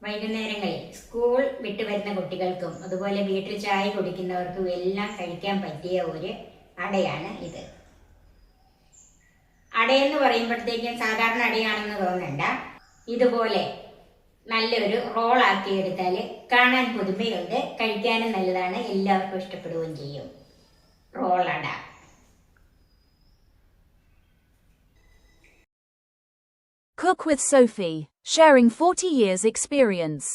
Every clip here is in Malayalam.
വൈകുന്നേരങ്ങളിൽ സ്കൂൾ വിട്ടു വരുന്ന കുട്ടികൾക്കും അതുപോലെ വീട്ടിൽ ചായ കുടിക്കുന്നവർക്കും എല്ലാം കഴിക്കാൻ പറ്റിയ ഒരു അടയാണ് ഇത്. അടയെന്ന് പറയുമ്പോഴത്തേക്കും സാധാരണ അടയാണെന്ന് തോന്നണ്ട. ഇതുപോലെ നല്ലൊരു റോളാക്കി എടുത്താൽ കാണാൻ പുതുമയുണ്ട്, കഴിക്കാനും നല്ലതാണ്, എല്ലാവർക്കും ഇഷ്ടപ്പെടുകയും ചെയ്യും. റോളട. Cook with Sophie, sharing 40 years experience.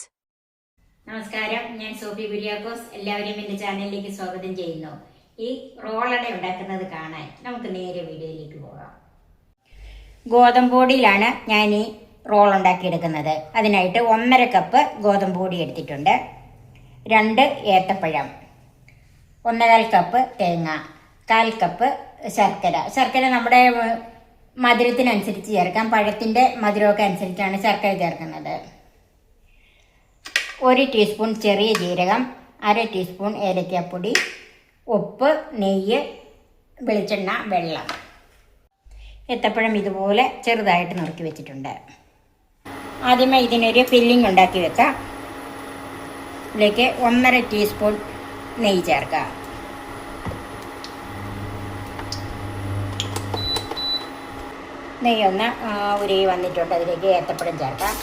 നമസ്കാരം, ഞാൻ സോഫി കുര്യാക്കോസ്. എല്ലാവരെയും എൻ്റെ ചാനലിലേക്ക് സ്വാഗതം ചെയ്യുന്നു. ഈ റോളട ഉണ്ടാക്കുന്നത് കാണാൻ നമുക്ക് നേരെ വീഡിയോയിലേക്ക് പോകാം. ഗോതമ്പൊടിയിലാണ് ഞാൻ ഈ റോൾ ഉണ്ടാക്കിയെടുക്കുന്നത്. അതിനായിട്ട് 1.5 കപ്പ് ഗോതമ്പൊടി എടുത്തിട്ടുണ്ട്, 2 ഏത്തപ്പഴം, 1/4 കപ്പ് തേങ്ങ, 1/4 കപ്പ് ശർക്കര നമ്മുടെ മധുരത്തിനനുസരിച്ച് ചേർക്കാം. പഴത്തിൻ്റെ മധുരമൊക്കെ അനുസരിച്ചാണ് ശർക്കര ചേർക്കുന്നത്. 1 ടീസ്പൂൺ ചെറിയ ജീരകം, 1/2 ടീസ്പൂൺ ഏലക്കാപ്പൊടി, ഉപ്പ്, നെയ്യ്, വെളിച്ചെണ്ണ, വെള്ളം. ഏത്തപ്പഴം ഇതുപോലെ ചെറുതായിട്ട് നുറുക്കി വെച്ചിട്ടുണ്ട്. ആദ്യമേ ഇതിനൊരു ഫില്ലിംഗ് ഉണ്ടാക്കി വെക്കാം. ഇതിലേക്ക് 1.5 ടീസ്പൂൺ നെയ്യ് ചേർക്കാം. നെയ്യൊന്ന് ഉരുകി വന്നിട്ടുണ്ട്. അതിലേക്ക് ഏത്തപ്പഴം ചേർക്കാം.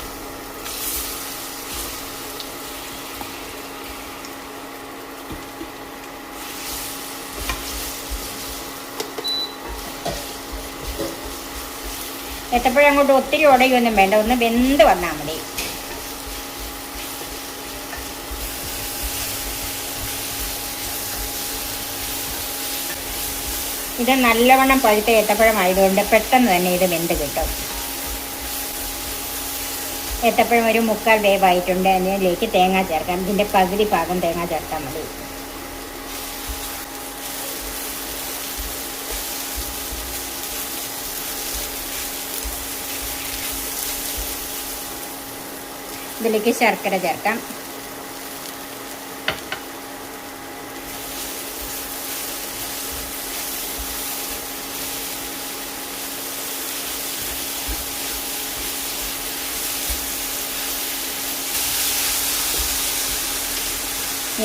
ഏത്തപ്പഴം അങ്ങോട്ട് ഒത്തിരി ഉടയൊന്നും വേണ്ട, ഒന്ന് വെന്ത് വന്നാൽ മതി. ഇത് നല്ലവണ്ണം പഴുത്ത ഏത്തപ്പഴമായതുകൊണ്ട് പെട്ടെന്ന് തന്നെ ഇത് വെന്ത് കിട്ടും. ഏത്തപ്പഴം ഒരു 1/4 വേവായിട്ടുണ്ട്. അതിലേക്ക് തേങ്ങ ചേർക്കാം. ഇതിൻ്റെ പകുതി ഭാഗം തേങ്ങ ചേർത്താൽ മതി. ഇതിലേക്ക് ശർക്കര ചേർക്കാം.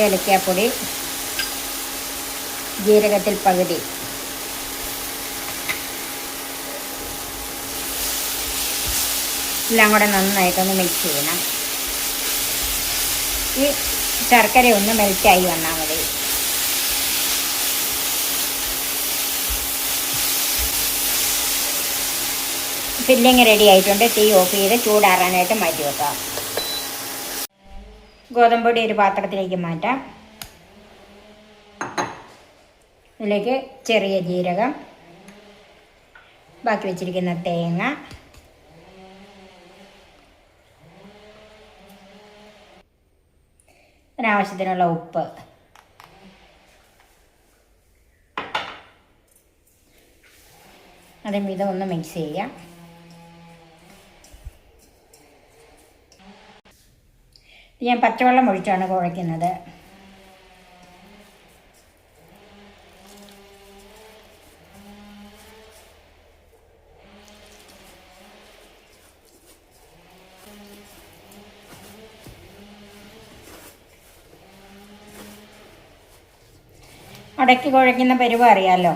ഏലക്കാപ്പൊടി, ജീരകത്തിൽ പകുതി, എല്ലാം കൂടെ നന്നായിട്ടൊന്ന് മിക്സ് ചെയ്യണം. ഈ ശർക്കര ഒന്ന് മെൽറ്റായി വന്നാൽ മതി. ഫില്ലിങ് റെഡി ആയിട്ടുണ്ട്. തീ ഓഫ് ചെയ്ത് ചൂടാറാനായിട്ട് മാറ്റി വെക്കാം. ഗോതമ്പൊടി ഒരു പാത്രത്തിലേക്ക് മാറ്റാം. ഇതിലേക്ക് ചെറിയ ജീരകം, ബാക്കി വെച്ചിരിക്കുന്ന തേങ്ങ, അതിനാവശ്യത്തിനുള്ള ഉപ്പ്, അതും ഇതൊന്ന് മിക്സ് ചെയ്യാം. ഞാൻ പച്ചവെള്ളം ഒഴിച്ചാണ് കുഴയ്ക്കുന്നത്. അടയ്ക്ക് കുഴയ്ക്കുന്ന പരുവം അറിയാമല്ലോ.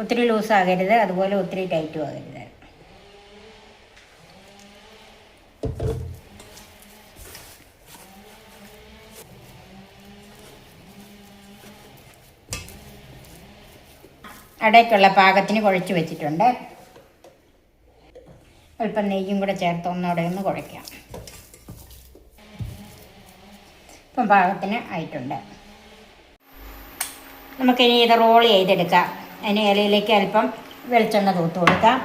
ഒത്തിരി ലൂസാകരുത്, അതുപോലെ ഒത്തിരി ടൈറ്റും ആകരുത്. അടയ്ക്കുള്ള പാകത്തിന് കുഴച്ച് വെച്ചിട്ടുണ്ട്. അല്പം നെയ്യും കൂടെ ചേർത്ത് ഒന്നോടെ ഒന്ന് കുഴയ്ക്കാം. ഇപ്പം പാകത്തിന് ആയിട്ടുണ്ട്. നമുക്കിനി ഇത് റോൾ ചെയ്തെടുക്കാം. അതിന് ഇലയിലേക്ക് അല്പം വെളിച്ചെണ്ണ തൂത്ത് കൊടുക്കാം.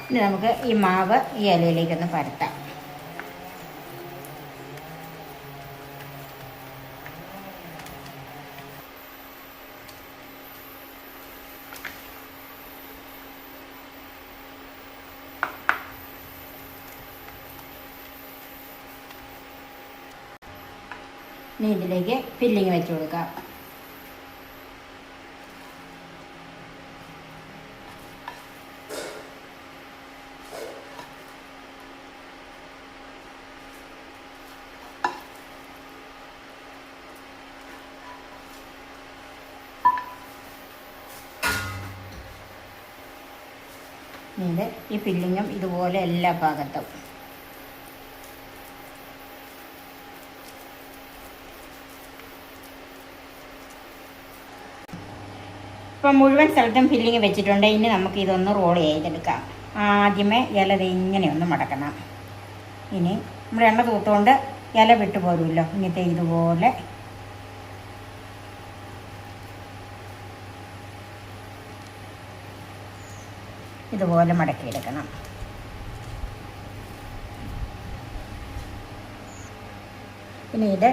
ഇനി നമുക്ക് ഈ മാവ് ഈ ഇലയിലേക്കൊന്ന് പരത്താം. ഇനി ഇതിലേക്ക് ഫില്ലിങ് വെച്ച് കൊടുക്കാം. ഇത് ഈ ഫില്ലിങ്ങും ഇതുപോലെ എല്ലാ ഭാഗത്തും. ഇപ്പം മുഴുവൻ സ്ഥലത്തും ഫില്ലിങ് വെച്ചിട്ടുണ്ട്. ഇനി നമുക്ക് ഇതൊന്ന് റോൾ ചെയ്തെടുക്കാം. ആദ്യമേ ഇല ഇങ്ങനെ ഒന്ന് മടക്കണം. ഇനി നമ്മൾ എണ്ണ തൂത്തുകൊണ്ട് ഇല വിട്ടു പോരുമല്ലോ. ഇങ്ങനത്തെ ഇതുപോലെ ഇതുപോലെ മടക്കിയെടുക്കണം. ഇനി ഇത്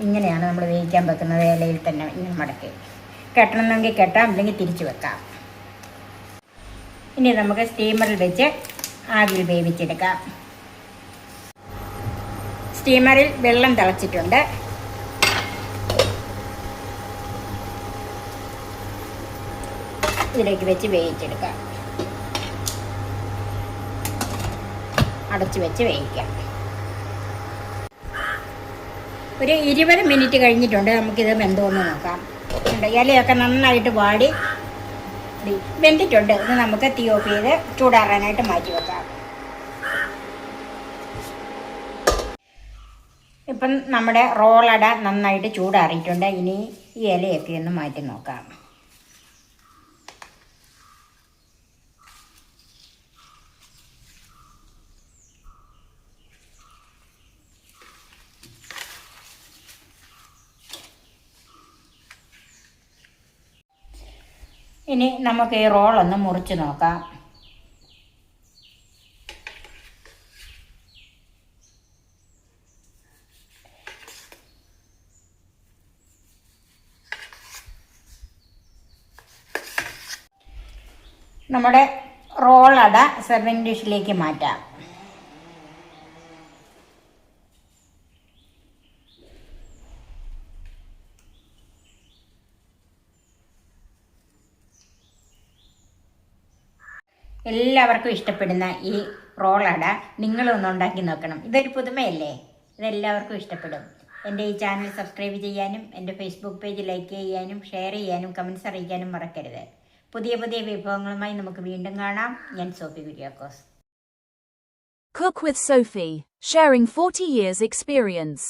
ഇങ്ങനെയാണ് നമ്മൾ വേവിക്കാൻ വെക്കുന്നത്. ഇലയിൽ തന്നെ ഇങ്ങനെ മടക്കി കെട്ടണമെങ്കിൽ കെട്ടാം, അല്ലെങ്കിൽ തിരിച്ചു വെക്കാം. ഇനി നമുക്ക് സ്റ്റീമറിൽ വെച്ച് ആവിയിൽ വേവിച്ചെടുക്കാം. സ്റ്റീമറിൽ വെള്ളം തിളച്ചിട്ടുണ്ട്. ഇതിലേക്ക് വെച്ച് വേവിച്ചെടുക്കാം. അടച്ചു വെച്ച് വേവിക്കാം. ഒരു 20 മിനിറ്റ് കഴിഞ്ഞിട്ടുണ്ട്. നമുക്കിത് വെന്തോന്ന് നോക്കാം. ഇലയൊക്കെ നന്നായിട്ട് വാടി വെന്തിട്ടുണ്ട്. ഇത് നമുക്ക് തീ ഓഫ് ചെയ്ത് ചൂടാറാനായിട്ട് മാറ്റി വെക്കാം. ഇപ്പം നമ്മുടെ റോളട നന്നായിട്ട് ചൂടാറിയിട്ടുണ്ട്. ഇനി ഈ ഇലയൊക്കെ ഒന്ന് മാറ്റി നോക്കാം. ഇനി നമുക്ക് ഈ റോളൊന്ന് മുറിച്ച് നോക്കാം. നമ്മുടെ റോളട സെർവിങ് ഡിഷിലേക്ക് മാറ്റാം. എല്ലാവർക്കും ഇഷ്ടപ്പെടുന്ന ഈ റോളട നിങ്ങളൊന്ന് ഉണ്ടാക്കി നോക്കണം. ഇതൊരു പുതുമയല്ലേ? ഇതെല്ലാവർക്കും ഇഷ്ടപ്പെടും. എൻ്റെ ഈ ചാനൽ സബ്സ്ക്രൈബ് ചെയ്യാനും എൻ്റെ ഫേസ്ബുക്ക് പേജ് ലൈക്ക് ചെയ്യാനും ഷെയർ ചെയ്യാനും കമൻറ്റ്സ് അറിയിക്കാനും മറക്കരുത്. പുതിയ പുതിയ വിഭവങ്ങളുമായി നമുക്ക് വീണ്ടും കാണാം. ഞാൻ Sophy Kuriakose. Cook with Sophie, sharing 40 years experience.